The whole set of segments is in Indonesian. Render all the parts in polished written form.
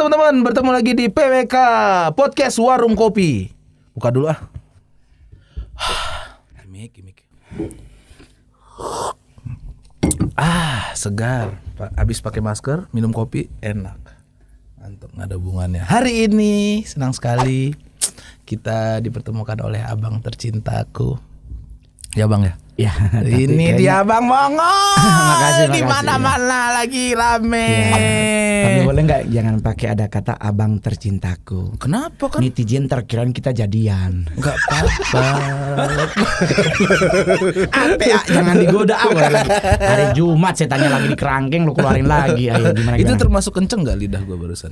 teman-teman, bertemu lagi di PWK Podcast Warung Kopi. Buka dulu ah. Gimik. Segar. Habis pakai masker, minum kopi enak. Mantap, nggak ada hubungannya. Hari ini senang sekali kita dipertemukan oleh abang tercintaku. Ya bang ya. Ya, ini dia Bang Mongo. Makasih. Di mana-mana lagi rame. Ya, tapi boleh nggak jangan pakai ada kata abang tercintaku. Kenapa kan? Netizen terkirain kita jadian. Enggak apa-apa. Jangan digoda awal. Hari Jumat saya tanya lagi di kerangkeng lu keluarin lagi. Ayo gimana? Itu termasuk kenceng nggak lidah gua barusan?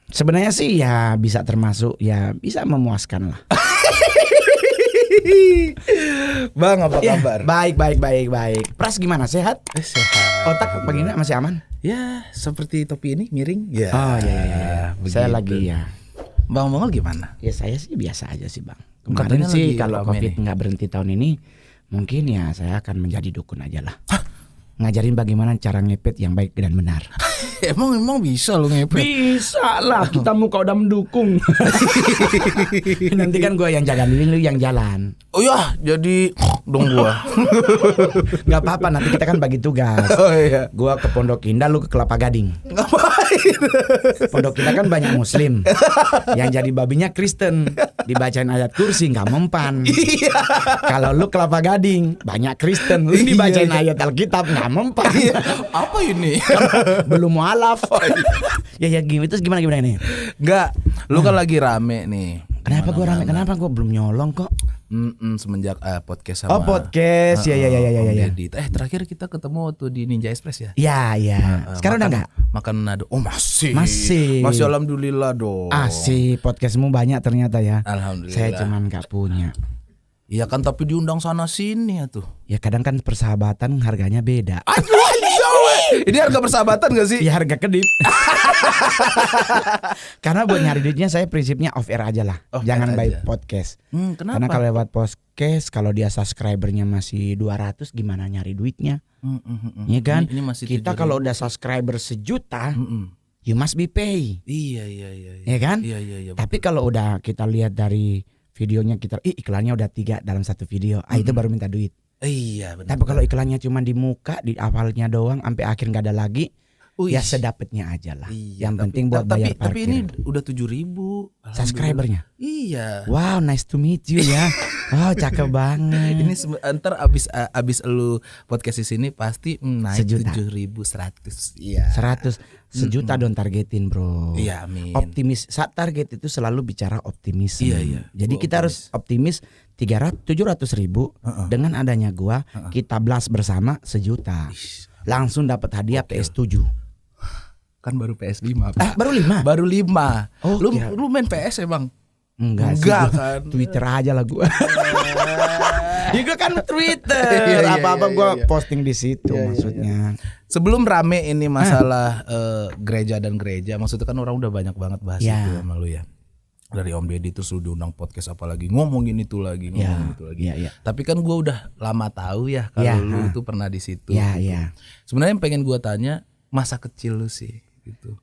Sebenarnya sih ya bisa termasuk ya bisa memuaskan lah. Bang, apa kabar? Baik. Pras gimana? Sehat? Sehat. Otak begini masih aman? Ya, seperti topi ini miring. Ya. Oh ya. Saya lagi ya. Bang Mongol gimana? Ya saya sih biasa aja sih Bang. Katanya Kemarin sih lagi kalau rame Covid nih. nggak berhenti tahun ini, mungkin ya saya akan menjadi dukun aja lah. Ngajarin bagaimana cara ngepet yang baik dan benar. Emang bisa lo ngepet? Bisa lah, kita muka udah mendukung. Nanti kan gue yang jalan, lu yang jalan. Oh ya, jadi dong gua. Gak apa-apa, nanti kita kan bagi tugas. Oh iya. Gua ke Pondok Indah, lu ke Kelapa Gading. Ngapain? Pondok Indah kan banyak Muslim. Yang jadi babinya Kristen. Dibacain ayat kursi nggak mempan. Iya. Kalau lu Kelapa Gading banyak Kristen, lu dibacain ayat Alkitab nggak mempan. Apa ini? Belum mualaf. ya gimana ini? Enggak, lu kan lagi rame nih. Kenapa gue rame? Kenapa gue belum nyolong kok? Semenjak podcast sama. Oh podcast, ya. Deddy. Terakhir kita ketemu waktu di Ninja Express ya. Ya. Sekarang udah nggak? Makan nado. Oh masih. Masih alhamdulillah dong. Asik, podcastmu banyak ternyata ya. Alhamdulillah. Saya cuman nggak punya. Iya kan, tapi diundang sana sini ya tuh. Ya kadang kan persahabatan harganya beda. Ini harga persahabatan gak sih? Ya harga kedip. Karena buat nyari duitnya saya prinsipnya off air aja lah. Jangan by podcast. Kenapa? Karena kalau lewat podcast, kalau dia subscribernya masih 200 gimana nyari duitnya? Iya kan? Ini masih kita 7.000. kalau udah subscriber sejuta, you must be pay. Iya. Iya kan? Iya. Tapi kalau udah kita lihat dari videonya kita, iklannya udah 3 dalam satu video, itu baru minta duit. Iya benar. Tapi kalau iklannya cuma di muka, di awalnya doang, sampai akhir nggak ada lagi, ya sedapetnya aja lah. Iya, Yang penting buat bayar parkir. Tapi ini udah 7.000 subscribernya. Iya. Wow, nice to meet you ya. Wow, cakep banget. Ini ntar abis lu podcast di sini pasti naik 7.100. Iya. 100 sejuta don targetin bro. Iya amin. Optimis. Saat target itu selalu bicara optimis. Iya. Jadi kita harus optimis 700.000 dengan adanya gua kita blast bersama 1 juta. Langsung dapat hadiah PS7. Kan baru PS5. Baru 5. Baru 5. Oh, lu main PS emang? Enggak kan. Twitter aja lah gua. Ya gua kan Twitter. Iya, Apa-apa iya, gua iya. posting di situ maksudnya. Sebelum rame ini masalah gereja dan gereja, maksudnya kan orang udah banyak banget bahas itu sama lu ya. Dari Om Deddy terus lu diundang podcast apalagi ngomongin itu lagi. Iya. Tapi kan gua udah lama tahu ya kalau lu itu pernah di situ. Iya. Sebenarnya yang pengen gua tanya masa kecil lu sih gitu.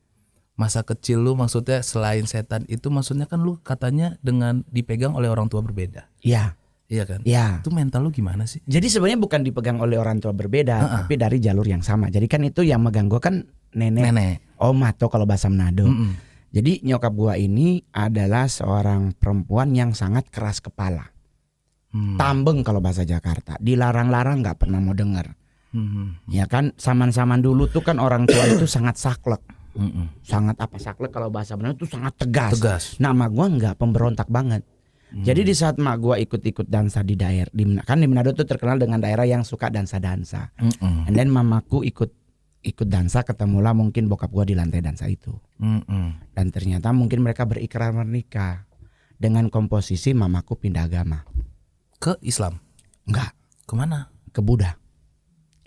Masa kecil lu maksudnya selain setan itu maksudnya kan lu katanya dengan dipegang oleh orang tua berbeda. Iya. Iya kan? Iya. Itu mental lu gimana sih? Jadi sebenarnya bukan dipegang oleh orang tua berbeda, tapi dari jalur yang sama. Jadi kan itu yang megang gua kan nenek. Om atau kalau bahasa Manado. Jadi nyokap gua ini adalah seorang perempuan yang sangat keras kepala. Tambeng kalau bahasa Jakarta. Dilarang-larang nggak pernah mau dengar. Ya kan zaman-zaman dulu tuh kan orang tua itu sangat saklek. Sangat saklek kalau bahasa Manado itu sangat tegas. Nah mak gua nggak, pemberontak banget. Jadi di saat mak gua ikut-ikut dansa di daerah, kan di Manado tuh terkenal dengan daerah yang suka dansa-dansa. And then mamaku ikut dansa, ketemulah mungkin bokap gua di lantai dansa itu. Dan ternyata mungkin mereka berikrar menikah. Dengan komposisi mamaku pindah agama. Ke Islam? Enggak. Kemana? Ke Buddha.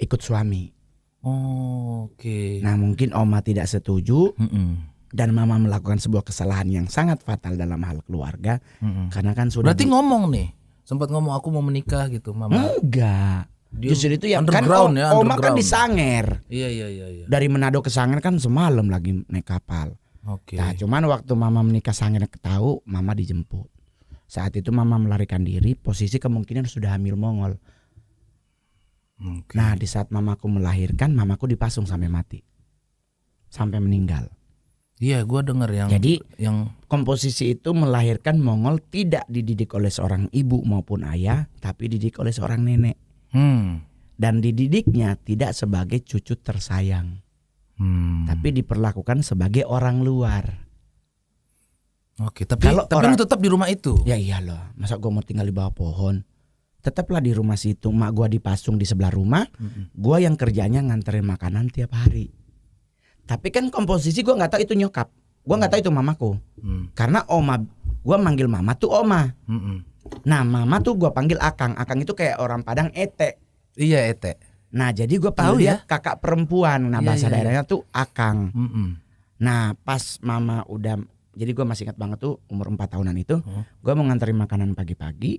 Ikut suami. Oke. Nah mungkin oma tidak setuju. Dan mama melakukan sebuah kesalahan yang sangat fatal dalam hal keluarga. Karena kan sudah. Berarti ngomong nih, sempat ngomong aku mau menikah gitu, mama. Enggak. Dia Justru itu ya kan underground ya, oma kan underground. di Sanger. Iya. Dari Manado ke Sanger kan semalam lagi naik kapal. Oke. Nah, cuman waktu mama menikah sangat tahu, mama dijemput. Saat itu mama melarikan diri, posisi kemungkinan sudah hamil Mongol. Oke. Nah, di saat mamaku melahirkan, mamaku dipasung sampai mati. Sampai meninggal. Iya, gue denger Jadi yang komposisi itu melahirkan Mongol tidak dididik oleh seorang ibu maupun ayah, tapi dididik oleh seorang nenek. Dan dididiknya tidak sebagai cucu tersayang, tapi diperlakukan sebagai orang luar. Oke, tapi lu tetap di rumah itu. Ya iya loh, masa gue mau tinggal di bawah pohon? Tetaplah di rumah situ. Mak gue dipasung di sebelah rumah, gue yang kerjanya nganterin makanan tiap hari. Tapi kan komposisi gue nggak tahu itu nyokap, gue nggak tahu itu mamaku, karena oma gue manggil mama tuh oma. Nah mama tuh gue panggil akang, akang itu kayak orang Padang ete. Iya ete. Nah jadi gue panggil dia kakak perempuan, nah bahasa daerahnya tuh akang. Nah pas mama udah, jadi gue masih ingat banget tuh umur 4 tahunan itu, gue mau nganterin makanan pagi-pagi,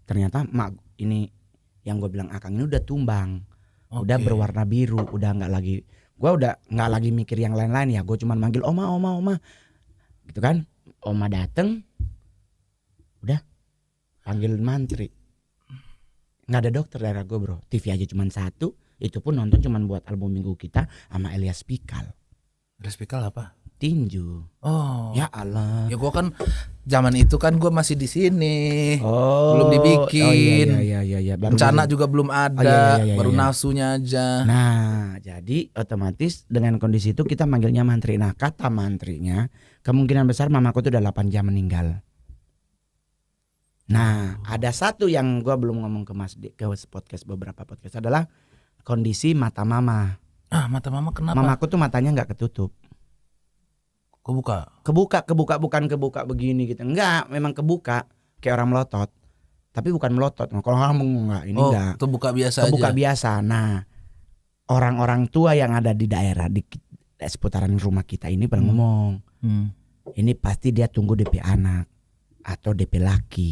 ternyata mak ini yang gue bilang akang ini udah tumbang, udah berwarna biru, udah nggak lagi. Gue udah nggak lagi mikir yang lain-lain ya, gue cuman manggil oma gitu kan. Oma dateng, udah panggil mantri, nggak ada dokter daerah gue bro, TV aja cuman satu, itu pun nonton cuman buat album minggu kita sama Elias Pikal. Elias Pikal apa? Tinju. Oh ya Allah. Ya gue kan zaman itu kan gue masih di sini, belum dibikin. Oh iya. Rencana juga belum ada, baru nafsunya aja. Nah jadi otomatis dengan kondisi itu kita manggilnya mantri. Nah kata mantrinya kemungkinan besar mamaku tuh udah 8 jam meninggal. Nah ada satu yang gue belum ngomong ke Mas ke podcast, beberapa podcast adalah kondisi mata mama. Mata mama kenapa? Mamaku tuh matanya nggak ketutup. Kebuka bukan kebuka begini gitu. Enggak, memang kebuka kayak orang melotot. Tapi bukan melotot. Kalau orang enggak, ini enggak. Kebuka biasa kebuka aja. Biasa. Nah, orang-orang tua yang ada di daerah di seputaran rumah kita ini pernah ngomong. Ini pasti dia tunggu DP anak atau DP laki.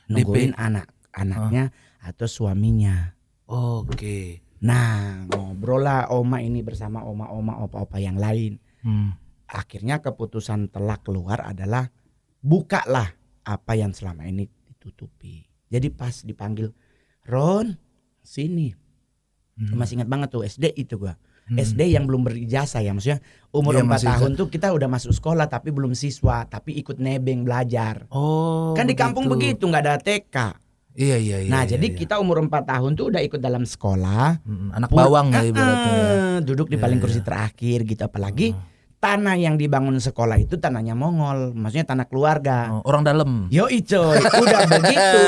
Nungguin anaknya atau suaminya. Oke. Nah, ngobrol lah oma ini bersama oma-oma, opa-opa yang lain. Akhirnya keputusan telak keluar adalah bukalah apa yang selama ini ditutupi. Jadi pas dipanggil Ron sini, masih ingat banget tuh SD itu gua. SD yang belum berijazah ya, maksudnya umur 4 tahun tuh kita udah masuk sekolah tapi belum siswa, tapi ikut nebeng belajar. Kan di kampung begitu, nggak ada TK. Iya. Nah jadi kita umur 4 tahun tuh udah ikut dalam sekolah. Anak bawang ya ibaratnya. Duduk di paling kursi terakhir gitu, apalagi tanah yang dibangun sekolah itu tanahnya Mongol, maksudnya tanah keluarga. Orang dalam. Yoi coy, udah begitu.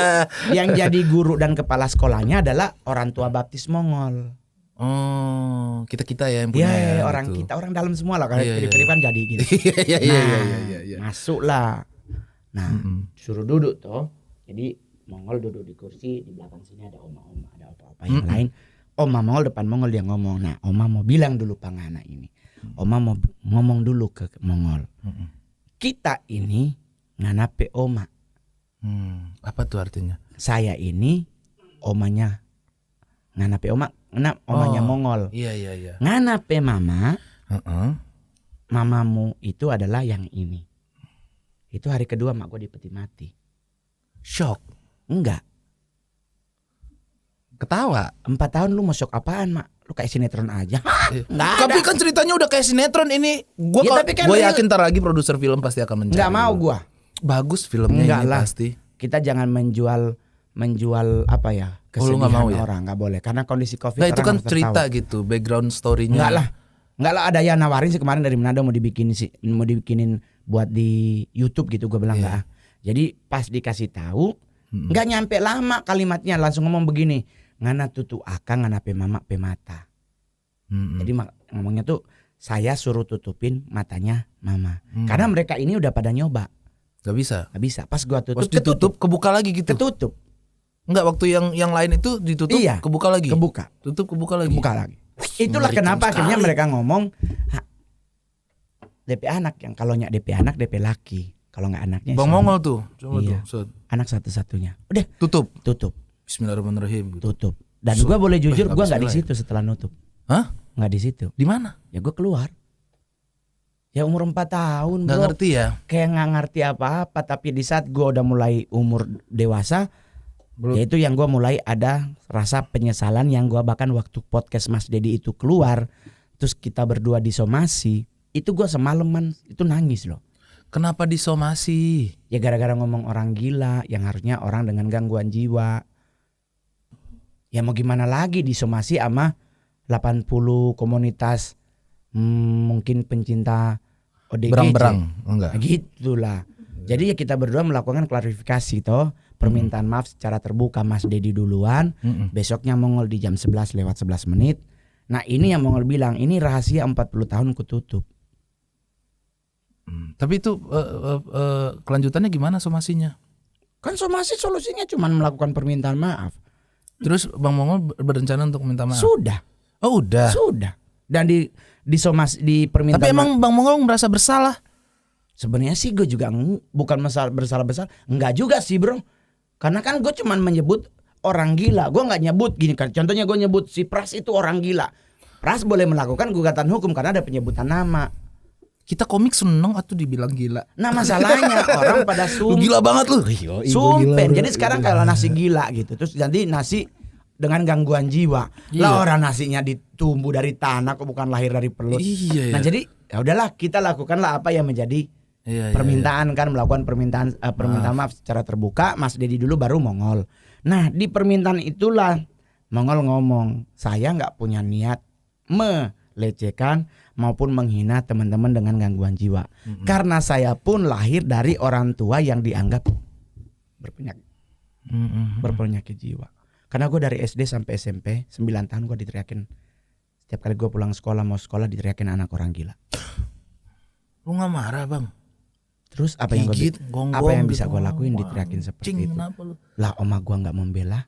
Yang jadi guru dan kepala sekolahnya adalah orang tua baptis Mongol. Kita ya yang punya. Iya, orang gitu. Kita orang dalam semua lah, kalau peri-peri kan jadi gitu. Iya. Masuklah. Nah, suruh duduk toh. Jadi Mongol duduk di kursi, di belakang sini ada oma-oma, ada apa-apa yang lain. Oma Mongol depan Mongol dia ngomong. Nah, oma mau bilang dulu pangana ini. Oma mau ngomong dulu ke Mongol. Kita ini nganape oma. Apa tuh artinya? Saya ini omanya nganape oma, omanya Mongol. Iya. Nganape mama. Mamamu itu adalah yang ini. Itu hari kedua mak gue dipeti mati. Shock? Enggak. Ketawa. 4 tahun lu mau shock apaan mak? Lu kayak sinetron aja. Tapi kan ceritanya udah kayak sinetron ini. Gue yakin ntar lagi produser film pasti akan mencari. Nggak mau gue. Bagus filmnya enggak ini lah. pasti. Kita jangan menjual apa ya, kesedihan mau ya? orang, nggak boleh karena kondisi COVID. Nah itu kan cerita gitu, background story-nya. Enggak lah, ada yang nawarin sih kemarin dari Manado mau dibikinin buat di YouTube gitu, gue bilang enggak. Jadi pas dikasih tahu nggak nyampe lama kalimatnya langsung ngomong begini, ngana tutu akang ngana pe mama pe mata. Jadi ngomongnya tuh saya suruh tutupin matanya mama. Karena mereka ini udah pada nyoba. Gak bisa. Pas gua tutup, pas ditutup kebuka lagi gitu. Ketutup. Enggak, waktu yang lain itu ditutup kebuka lagi. Tutup kebuka lagi. Itulah kenapa akhirnya mereka ngomong DP anak, yang kalau nyak DP anak DP laki. Kalau nggak anaknya Bang Mongol tuh. Coba tuh. Anak satu-satunya. Udah tutup. Bismillahirrahmanirrahim. Tutup. Dan gua boleh jujur, gua nggak di situ setelah nutup. Hah? Nggak di situ. Di mana? Ya gua keluar. Ya umur 4 tahun Nggak bro. ngerti ya? Kayak nggak ngerti apa-apa. Tapi di saat gue udah mulai umur dewasa, yaitu yang gue mulai ada rasa penyesalan yang gue bahkan waktu podcast Mas Dedi itu keluar, terus kita berdua disomasi, itu gue semalaman itu nangis loh. Kenapa disomasi? Ya gara-gara ngomong orang gila yang harusnya orang dengan gangguan jiwa. Ya mau gimana lagi disomasi sama 80 komunitas mungkin pencinta ODGJ. Berang-berang enggak? Gitulah. Jadi ya kita berdua melakukan klarifikasi toh, permintaan maaf secara terbuka Mas Dedi duluan. Besoknya Mongol di jam 11 lewat 11 menit. Nah ini yang Mongol bilang, ini rahasia 40 tahun kututup. Tapi itu kelanjutannya gimana somasinya? Kan somasi solusinya cuma melakukan permintaan maaf. Terus Bang Mongol berencana untuk minta maaf? Sudah. Oh udah. Sudah. Dan di somasi di permintaan. Tapi emang Bang Mongol merasa bersalah? Sebenarnya sih gue juga bukan masalah bersalah. Enggak juga sih bro. Karena kan gue cuma menyebut orang gila. Gue nggak nyebut gini kan. Contohnya gue nyebut si Pras itu orang gila. Pras boleh melakukan gugatan hukum karena ada penyebutan nama. Kita komik seneng atau dibilang gila. Nah masalahnya orang pada Lu gila banget lu. Sumpen. Jadi sekarang kalau nasi gila gitu, terus nanti nasi dengan gangguan jiwa. Lah orang nasinya ditumbuh dari tanah kok bukan lahir dari perut. Iya. Nah jadi ya udahlah kita lakukanlah apa yang menjadi permintaan kan, melakukan permintaan maaf secara terbuka. Mas Dedi dulu baru Mongol. Nah di permintaan itulah Mongol ngomong, saya nggak punya niat melecehkan maupun menghina teman-teman dengan gangguan jiwa. Karena saya pun lahir dari orang tua yang dianggap berpenyakit jiwa. Karena gue dari SD sampai SMP 9 tahun gue diteriakin. Setiap kali gue pulang sekolah mau sekolah diteriakin anak orang gila. Lu gak marah bang? Terus apa yang bisa gue lakuin diteriakin seperti itu? Lah oma gue gak membela.